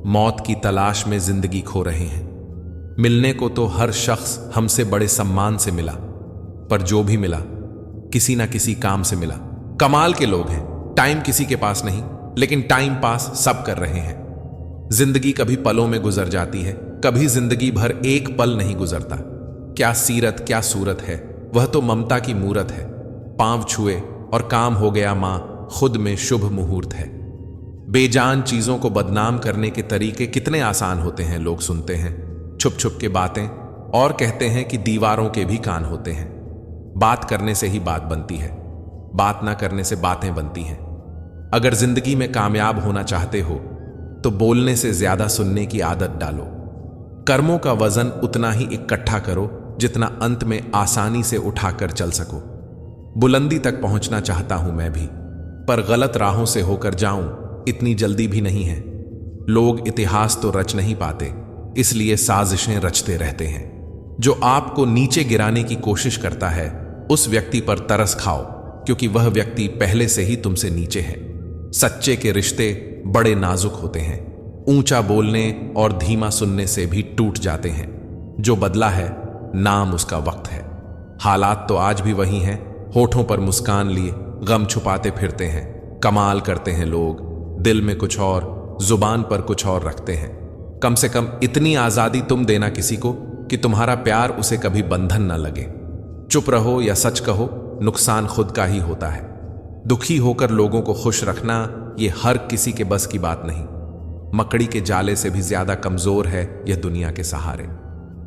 Speaker 1: मौत की तलाश में जिंदगी खो रहे हैं। मिलने को तो हर शख्स हमसे बड़े सम्मान से मिला, पर जो भी मिला किसी ना किसी काम से मिला। कमाल के लोग हैं, टाइम किसी के पास नहीं, लेकिन टाइम पास सब कर रहे हैं। जिंदगी कभी पलों में गुजर जाती है, कभी जिंदगी भर एक पल नहीं गुजरता। क्या सीरत क्या सूरत है, वह तो ममता की मूरत है। पांव छुए और काम हो गया मां, खुद में शुभ मुहूर्त है। बेजान चीजों को बदनाम करने के तरीके कितने आसान होते हैं। लोग सुनते हैं छुप छुप के बातें और कहते हैं कि दीवारों के भी कान होते हैं। बात करने से ही बात बनती है, बात ना करने से बातें बनती हैं। अगर जिंदगी में कामयाब होना चाहते हो तो बोलने से ज्यादा सुनने की आदत डालो। कर्मों का वजन उतना ही इकट्ठा करो जितना अंत में आसानी से उठाकर चल सको। बुलंदी तक पहुंचना चाहता हूं मैं भी, पर गलत राहों से होकर जाऊं इतनी जल्दी भी नहीं है। लोग इतिहास तो रच नहीं पाते, इसलिए साजिशें रचते रहते हैं। जो आपको नीचे गिराने की कोशिश करता है उस व्यक्ति पर तरस खाओ, क्योंकि वह व्यक्ति पहले से ही तुमसे नीचे है। सच्चे के रिश्ते बड़े नाजुक होते हैं, ऊंचा बोलने और धीमा सुनने से भी टूट जाते हैं। जो बदला है नाम उसका वक्त है। हालात तो आज भी वही हैं, होठों पर मुस्कान लिए गम छुपाते फिरते हैं। कमाल करते हैं लोग, दिल में कुछ और, जुबान पर कुछ और रखते हैं। कम से कम इतनी आजादी तुम देना किसी को कि तुम्हारा प्यार उसे कभी बंधन न लगे। चुप रहो या सच कहो, नुकसान खुद का ही होता है। दुखी होकर लोगों को खुश रखना ये हर किसी के बस की बात नहीं। मकड़ी के जाले से भी ज्यादा कमजोर है यह दुनिया के सहारे।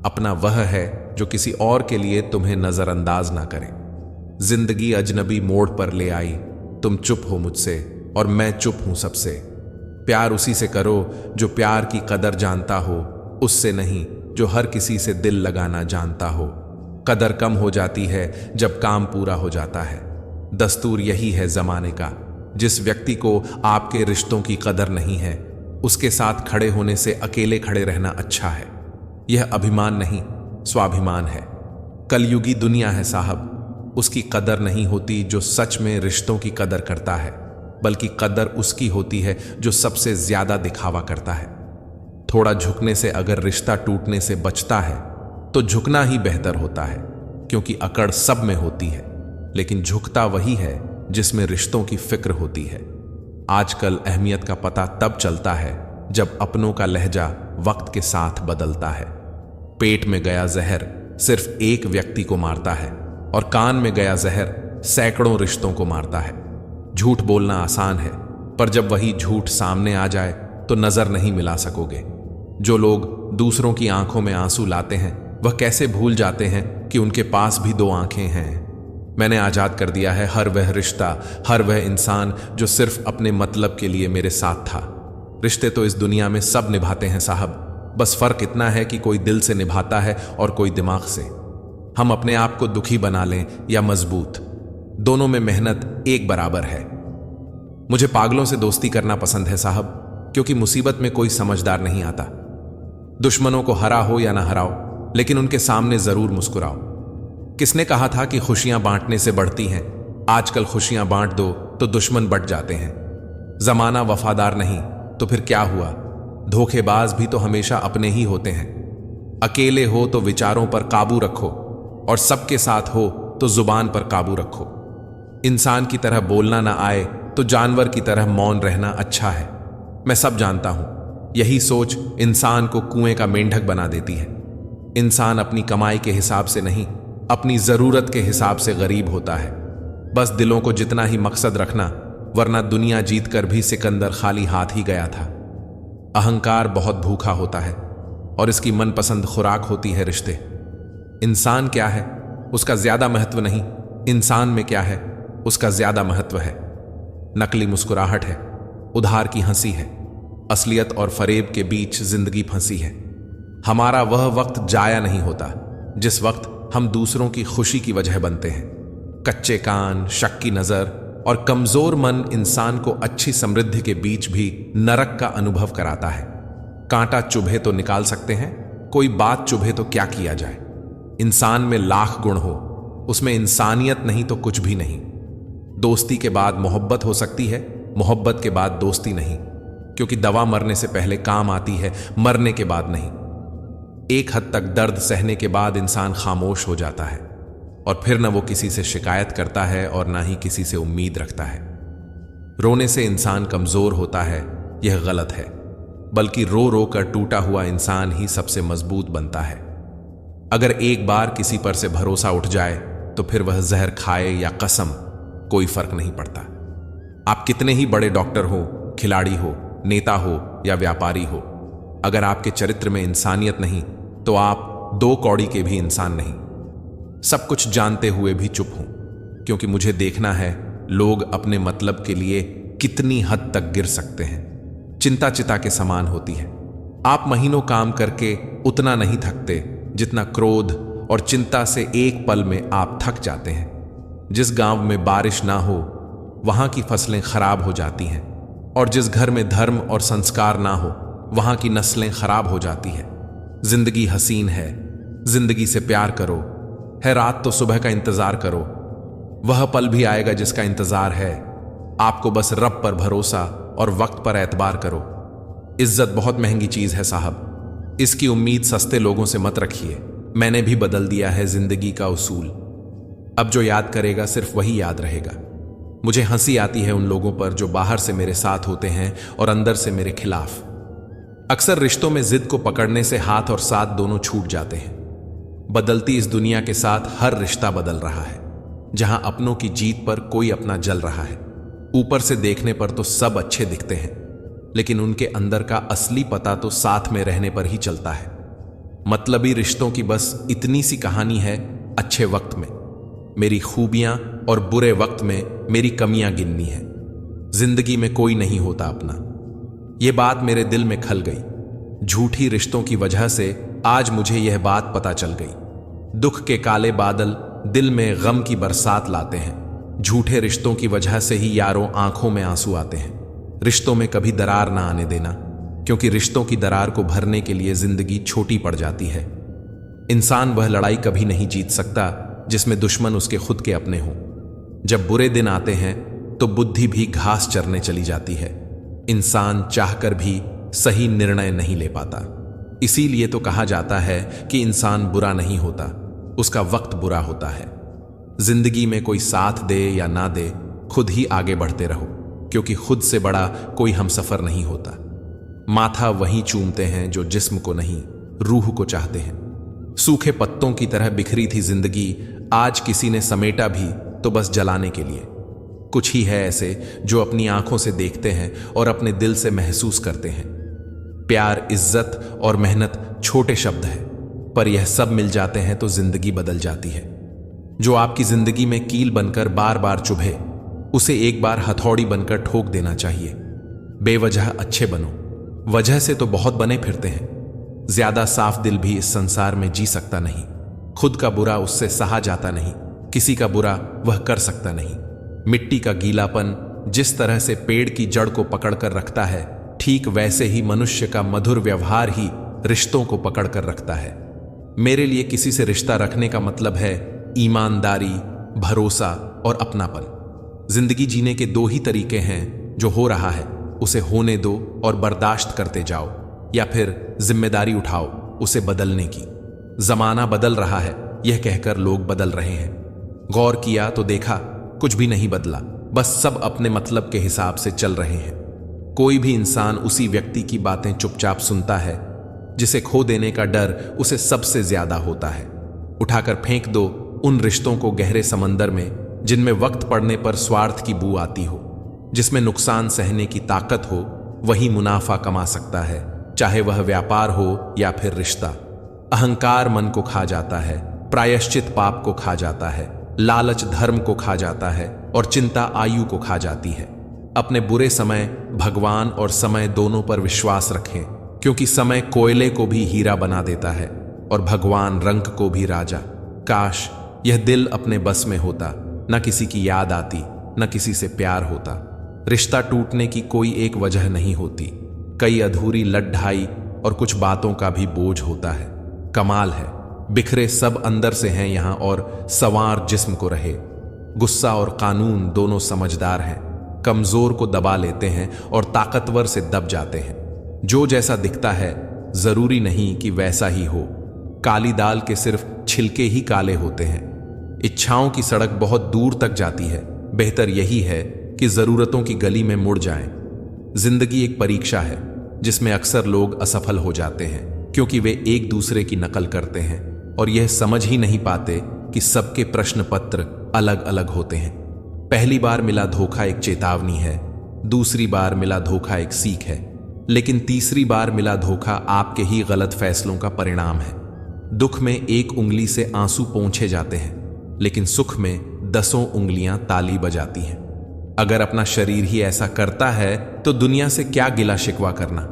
Speaker 1: अपना वह है जो किसी और के लिए तुम्हें नजरअंदाज ना करे। जिंदगी अजनबी मोड़ पर ले आई, तुम चुप हो मुझसे और मैं चुप हूं सबसे। प्यार उसी से करो जो प्यार की कदर जानता हो, उससे नहीं जो हर किसी से दिल लगाना जानता हो। कदर कम हो जाती है जब काम पूरा हो जाता है। दस्तूर यही है जमाने का। जिस व्यक्ति को आपके रिश्तों की कदर नहीं है, उसके साथ खड़े होने से अकेले खड़े रहना अच्छा है। यह अभिमान नहीं, स्वाभिमान है। कलयुगी दुनिया है साहब, उसकी कदर नहीं होती जो सच में रिश्तों की कदर करता है, बल्कि कदर उसकी होती है जो सबसे ज्यादा दिखावा करता है। थोड़ा झुकने से अगर रिश्ता टूटने से बचता है तो झुकना ही बेहतर होता है, क्योंकि अकड़ सब में होती है, लेकिन झुकता वही है जिसमें रिश्तों की फिक्र होती है। आजकल अहमियत का पता तब चलता है जब अपनों का लहजा वक्त के साथ बदलता है। पेट में गया जहर सिर्फ एक व्यक्ति को मारता है और कान में गया जहर सैकड़ों रिश्तों को मारता है। झूठ बोलना आसान है, पर जब वही झूठ सामने आ जाए तो नजर नहीं मिला सकोगे। जो लोग दूसरों की आंखों में आंसू लाते हैं वह कैसे भूल जाते हैं कि उनके पास भी दो आंखें हैं। मैंने आजाद कर दिया है हर वह रिश्ता, हर वह इंसान जो सिर्फ अपने मतलब के लिए मेरे साथ था। रिश्ते तो इस दुनिया में सब निभाते हैं साहब, बस फर्क इतना है कि कोई दिल से निभाता है और कोई दिमाग से। हम अपने आप को दुखी बना लें या मजबूत, दोनों में मेहनत एक बराबर है। मुझे पागलों से दोस्ती करना पसंद है साहब, क्योंकि मुसीबत में कोई समझदार नहीं आता। दुश्मनों को हरा हो या ना हराओ, लेकिन उनके सामने जरूर मुस्कुराओ। किसने कहा था कि खुशियां बांटने से बढ़ती हैं? आजकल खुशियां बांट दो तो दुश्मन बट जाते हैं। जमाना वफादार नहीं तो फिर क्या हुआ? धोखेबाज भी तो हमेशा अपने ही होते हैं। अकेले हो तो विचारों पर काबू रखो, और सबके साथ हो तो जुबान पर काबू रखो। इंसान की तरह बोलना ना आए तो जानवर की तरह मौन रहना अच्छा है। मैं सब जानता हूं, यही सोच इंसान को कुएं का मेंढक बना देती है। इंसान अपनी कमाई के हिसाब से नहीं, अपनी जरूरत के हिसाब से गरीब होता है। बस दिलों को जितना ही मकसद रखना, वरना दुनिया जीतकर भी सिकंदर खाली हाथ ही गया था। अहंकार बहुत भूखा होता है और इसकी मनपसंद खुराक होती है रिश्ते। इंसान क्या है उसका ज्यादा महत्व नहीं, इंसान में क्या है उसका ज्यादा महत्व है। नकली मुस्कुराहट है, उधार की हंसी है, असलियत और फरेब के बीच जिंदगी फंसी है। हमारा वह वक्त जाया नहीं होता जिस वक्त हम दूसरों की खुशी की वजह बनते हैं। कच्चे कान, शक की नजर और कमजोर मन इंसान को अच्छी समृद्धि के बीच भी नरक का अनुभव कराता है। कांटा चुभे तो निकाल सकते हैं, कोई बात चुभे तो क्या किया जाए। इंसान में लाख गुण हो, उसमें इंसानियत नहीं तो कुछ भी नहीं। दोस्ती के बाद मोहब्बत हो सकती है, मोहब्बत के बाद दोस्ती नहीं, क्योंकि दवा मरने से पहले काम आती है, मरने के बाद नहीं। एक हद तक दर्द सहने के बाद इंसान खामोश हो जाता है और फिर न वो किसी से शिकायत करता है और ना ही किसी से उम्मीद रखता है। रोने से इंसान कमजोर होता है, यह गलत है, बल्कि रो रो कर टूटा हुआ इंसान ही सबसे मजबूत बनता है। अगर एक बार किसी पर से भरोसा उठ जाए तो फिर वह जहर खाए या कसम, कोई फर्क नहीं पड़ता। आप कितने ही बड़े डॉक्टर हो, खिलाड़ी हो, नेता हो या व्यापारी हो, अगर आपके चरित्र में इंसानियत नहीं तो आप दो कौड़ी के भी इंसान नहीं। सब कुछ जानते हुए भी चुप हूं, क्योंकि मुझे देखना है लोग अपने मतलब के लिए कितनी हद तक गिर सकते हैं। चिंता चिता के समान होती है। आप महीनों काम करके उतना नहीं थकते जितना क्रोध और चिंता से एक पल में आप थक जाते हैं। जिस गांव में बारिश ना हो वहां की फसलें खराब हो जाती हैं, और जिस घर में धर्म और संस्कार ना हो वहां की नस्लें खराब हो जाती है। जिंदगी हसीन है, जिंदगी से प्यार करो, है रात तो सुबह का इंतजार करो, वह पल भी आएगा जिसका इंतजार है। आपको बस रब पर भरोसा और वक्त पर एतबार करो। इज्जत बहुत महंगी चीज है साहब, इसकी उम्मीद सस्ते लोगों से मत रखिए। मैंने भी बदल दिया है जिंदगी का उसूल। अब जो याद करेगा सिर्फ वही याद रहेगा। मुझे हंसी आती है उन लोगों पर जो बाहर से मेरे साथ होते हैं और अंदर से मेरे खिलाफ। अक्सर रिश्तों में जिद को पकड़ने से हाथ और साथ दोनों छूट जाते हैं। बदलती इस दुनिया के साथ हर रिश्ता बदल रहा है, जहां अपनों की जीत पर कोई अपना जल रहा है। ऊपर से देखने पर तो सब अच्छे दिखते हैं, लेकिन उनके अंदर का असली पता तो साथ में रहने पर ही चलता है। मतलबी रिश्तों की बस इतनी सी कहानी है, अच्छे वक्त में मेरी खूबियां और बुरे वक्त में मेरी कमियां गिननी है। जिंदगी में कोई नहीं होता अपना। यह बात मेरे दिल में खल गई। झूठी रिश्तों की वजह से आज मुझे यह बात पता चल गई। दुख के काले बादल दिल में गम की बरसात लाते हैं। झूठे रिश्तों की वजह से ही यारों आंखों में आंसू आते हैं। रिश्तों में कभी दरार ना आने देना, क्योंकि रिश्तों की दरार को भरने के लिए जिंदगी छोटी पड़ जाती है। इंसान वह लड़ाई कभी नहीं जीत सकता जिसमें दुश्मन उसके खुद के अपने हों। जब बुरे दिन आते हैं तो बुद्धि भी घास चरने चली जाती है। इंसान चाहकर भी सही निर्णय नहीं ले पाता। इसीलिए तो कहा जाता है कि इंसान बुरा नहीं होता, उसका वक्त बुरा होता है। जिंदगी में कोई साथ दे या ना दे, खुद ही आगे बढ़ते रहो, क्योंकि खुद से बड़ा कोई हमसफर नहीं होता। माथा वही चूमते हैं जो जिस्म को नहीं, रूह को चाहते हैं। सूखे पत्तों की तरह बिखरी थी जिंदगी, आज किसी ने समेटा भी तो बस जलाने के लिए। कुछ ही है ऐसे जो अपनी आंखों से देखते हैं और अपने दिल से महसूस करते हैं। प्यार, इज्जत और मेहनत छोटे शब्द हैं, पर यह सब मिल जाते हैं तो जिंदगी बदल जाती है। जो आपकी जिंदगी में कील बनकर बार बार चुभे, उसे एक बार हथौड़ी बनकर ठोक देना चाहिए। बेवजह अच्छे बनो, वजह से तो बहुत बने फिरते हैं। ज्यादा साफ दिल भी इस संसार में जी सकता नहीं। खुद का बुरा उससे सहा जाता नहीं, किसी का बुरा वह कर सकता नहीं। मिट्टी का गीलापन जिस तरह से पेड़ की जड़ को पकड़कर रखता है, ठीक वैसे ही मनुष्य का मधुर व्यवहार ही रिश्तों को पकड़कर रखता है। मेरे लिए किसी से रिश्ता रखने का मतलब है ईमानदारी, भरोसा और अपनापन। जिंदगी जीने के दो ही तरीके हैं, जो हो रहा है उसे होने दो और बर्दाश्त करते जाओ, या फिर जिम्मेदारी उठाओ उसे बदलने की। जमाना बदल रहा है यह कहकर लोग बदल रहे हैं। गौर किया तो देखा कुछ भी नहीं बदला, बस सब अपने मतलब के हिसाब से चल रहे हैं। कोई भी इंसान उसी व्यक्ति की बातें चुपचाप सुनता है जिसे खो देने का डर उसे सबसे ज्यादा होता है। उठाकर फेंक दो उन रिश्तों को गहरे समंदर में, जिनमें वक्त पड़ने पर स्वार्थ की बू आती हो। जिसमें नुकसान सहने की ताकत हो वही मुनाफा कमा सकता है, चाहे वह व्यापार हो या फिर रिश्ता। अहंकार मन को खा जाता है, प्रायश्चित पाप को खा जाता है, लालच धर्म को खा जाता है और चिंता आयु को खा जाती है। अपने बुरे समय भगवान और समय दोनों पर विश्वास रखें, क्योंकि समय कोयले को भी हीरा बना देता है और भगवान रंग को भी राजा। काश यह दिल अपने बस में होता, न किसी की याद आती, न किसी से प्यार होता। रिश्ता टूटने की कोई एक वजह नहीं होती, कई अधूरी लड्ढाई और कुछ बातों का भी बोझ होता है। कमाल है, बिखरे सब अंदर से हैं यहां और सवार जिस्म को रहे। गुस्सा और कानून दोनों समझदार हैं, कमजोर को दबा लेते हैं और ताकतवर से दब जाते हैं। जो जैसा दिखता है जरूरी नहीं कि वैसा ही हो। काली दाल के सिर्फ छिलके ही काले होते हैं। इच्छाओं की सड़क बहुत दूर तक जाती है, बेहतर यही है कि जरूरतों की गली में मुड़ जाएं। जिंदगी एक परीक्षा है जिसमें अक्सर लोग असफल हो जाते हैं, क्योंकि वे एक दूसरे की नकल करते हैं और यह समझ ही नहीं पाते कि सबके प्रश्न पत्र अलग अलग होते हैं। पहली बार मिला धोखा एक चेतावनी है, दूसरी बार मिला धोखा एक सीख है, लेकिन तीसरी बार मिला धोखा आपके ही गलत फैसलों का परिणाम है। दुख में एक उंगली से आंसू पोंछे जाते हैं, लेकिन सुख में 10 उंगलियां ताली बजाती हैं। अगर अपना शरीर ही ऐसा करता है तो दुनिया से क्या गिला शिकवा करना।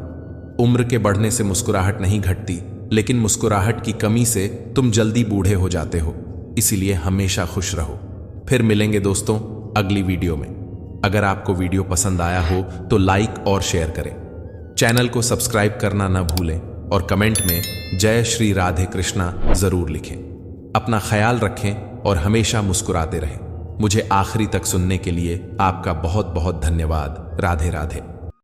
Speaker 1: उम्र के बढ़ने से मुस्कुराहट नहीं घटती, लेकिन मुस्कुराहट की कमी से तुम जल्दी बूढ़े हो जाते हो। इसीलिए हमेशा खुश रहो। फिर मिलेंगे दोस्तों अगली वीडियो में। अगर आपको वीडियो पसंद आया हो तो लाइक और शेयर करें। चैनल को सब्सक्राइब करना न भूलें और कमेंट में जय श्री राधे कृष्णा जरूर लिखें। अपना ख्याल रखें और हमेशा मुस्कुराते रहें। मुझे आखिरी तक सुनने के लिए आपका बहुत बहुत धन्यवाद। राधे राधे।